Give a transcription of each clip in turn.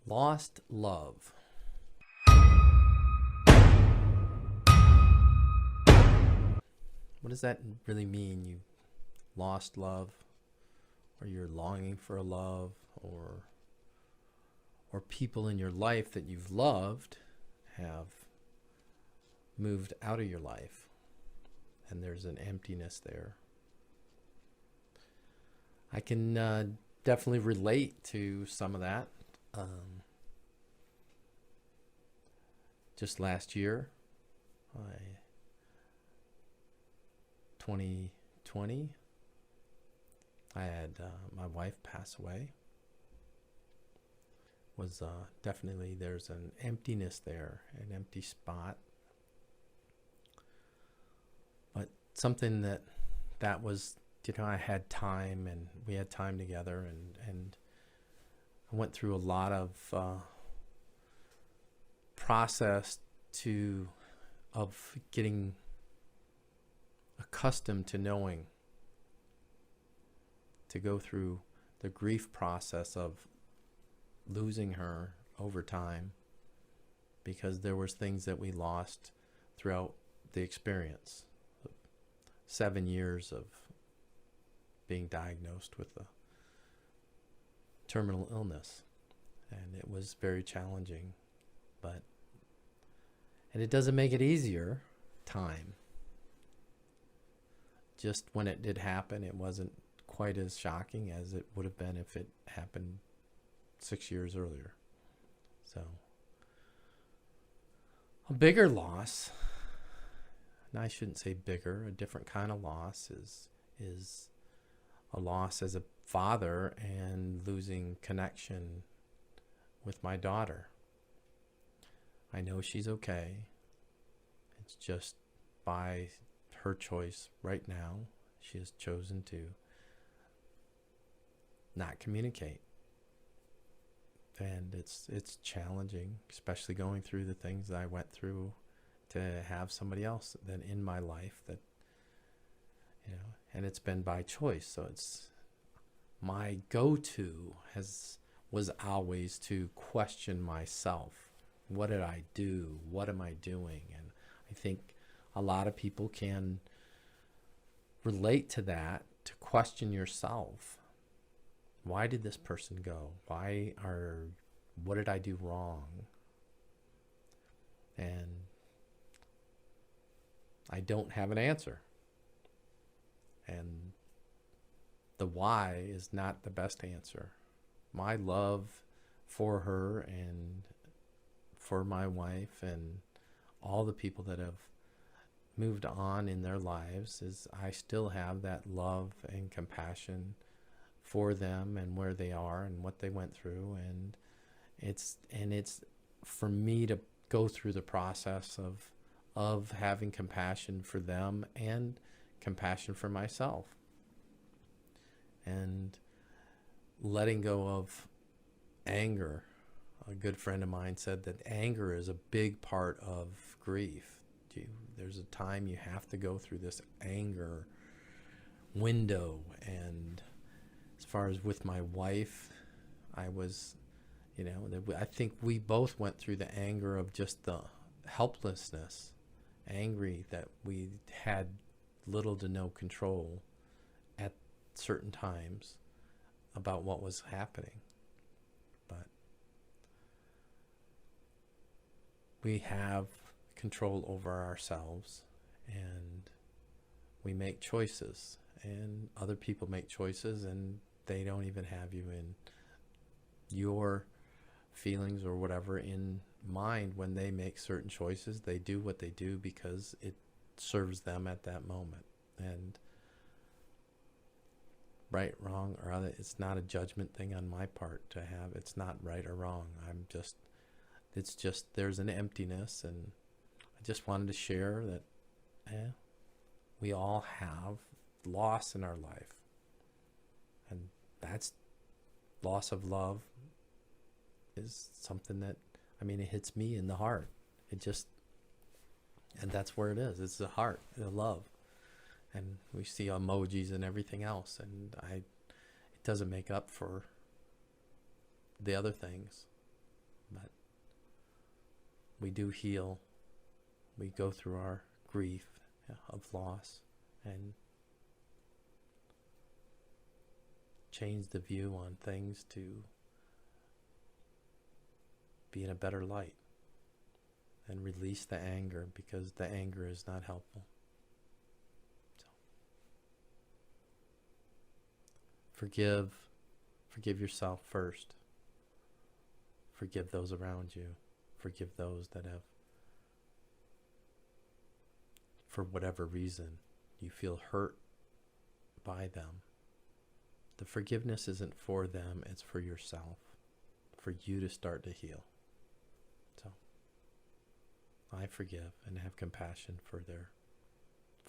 Lost love. What does that really mean? You lost love, or you're longing for a love, or people in your life that you've loved have moved out of your life, and there's an emptiness there. I can definitely relate to some of that. Just last year, 2020, I had my wife pass away. Was definitely, there's an emptiness there, an empty spot. But something that was, I had time, and we had time together, and I went through a lot of process of getting accustomed to knowing, to go through the grief process of losing her over time, because there was things that we lost throughout the experience. 7 years of being diagnosed with a terminal illness, and it was very challenging, and it doesn't make it easier. Time, just when it did happen, it wasn't quite as shocking as it would have been if it happened 6 years earlier. So a bigger loss, and I shouldn't say bigger, a different kind of loss is a loss as a father and losing connection with my daughter. I know she's okay. It's just by her choice right now, she has chosen to not communicate. And it's challenging, especially going through the things that I went through, to have somebody else then in my life that, and it's been by choice. So it's my go-to was always to question myself. What did I do? What am I doing? And I think a lot of people can relate to that, to question yourself. Why did this person go? What did I do wrong? And I don't have an answer. And the why is not the best answer. My love for her and for my wife and all the people that have moved on in their lives is I still have that love and compassion for them and where they are and what they went through, and it's for me to go through the process of having compassion for them and compassion for myself, and letting go of anger. A good friend of mine said that anger is a big part of grief. There's a time you have to go through this anger window. And as far as with my wife, I was, I think we both went through the anger of just the helplessness, angry that we had little to no control at certain times about what was happening. But we have control over ourselves, and we make choices, and other people make choices, and they don't even have you in your feelings or whatever in mind when they make certain choices. They do what they do because it serves them at that moment. And right, wrong, or other, it's not a judgment thing on my part to have. It's not right or wrong. It's just there's an emptiness, and I just wanted to share that we all have loss in our life, and that's loss of love is something that, it hits me in the heart. And that's where it is. It's the heart, the love. And we see emojis and everything else, and it doesn't make up for the other things. we do heal. We go through our grief of loss and change the view on things to be in a better light and release the anger, because the anger is not helpful. So, forgive yourself first. Forgive those around you. Forgive those that have, for whatever reason, you feel hurt by them. The forgiveness isn't for them, it's for yourself, for you to start to heal. So, I forgive and have compassion for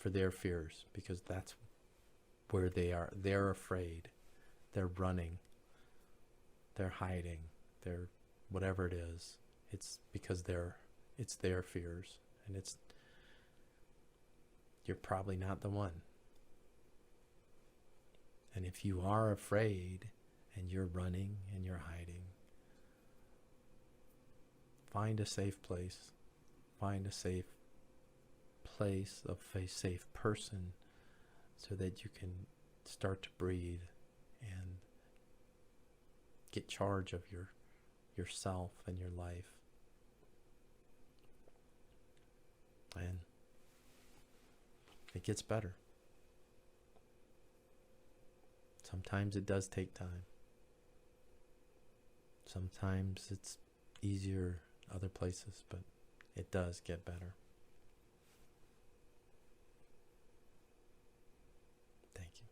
their fears, because that's where they are. They're afraid. They're running. They're hiding. They're whatever it is. It's because it's their fears, and you're probably not the one. And if you are afraid and you're running and you're hiding, find a safe place. Find a safe place, a safe person, so that you can start to breathe and get charge of yourself and your life. And it gets better. Sometimes it does take time. Sometimes it's easier other places, but it does get better. Thank you.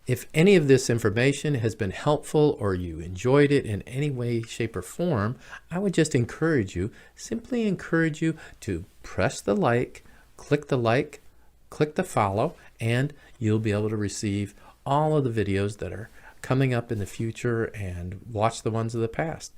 If any of this information has been helpful or you enjoyed it in any way, shape, or form, I would just simply encourage you to press the like, click the follow, and you'll be able to receive all of the videos that are coming up in the future and watch the ones of the past.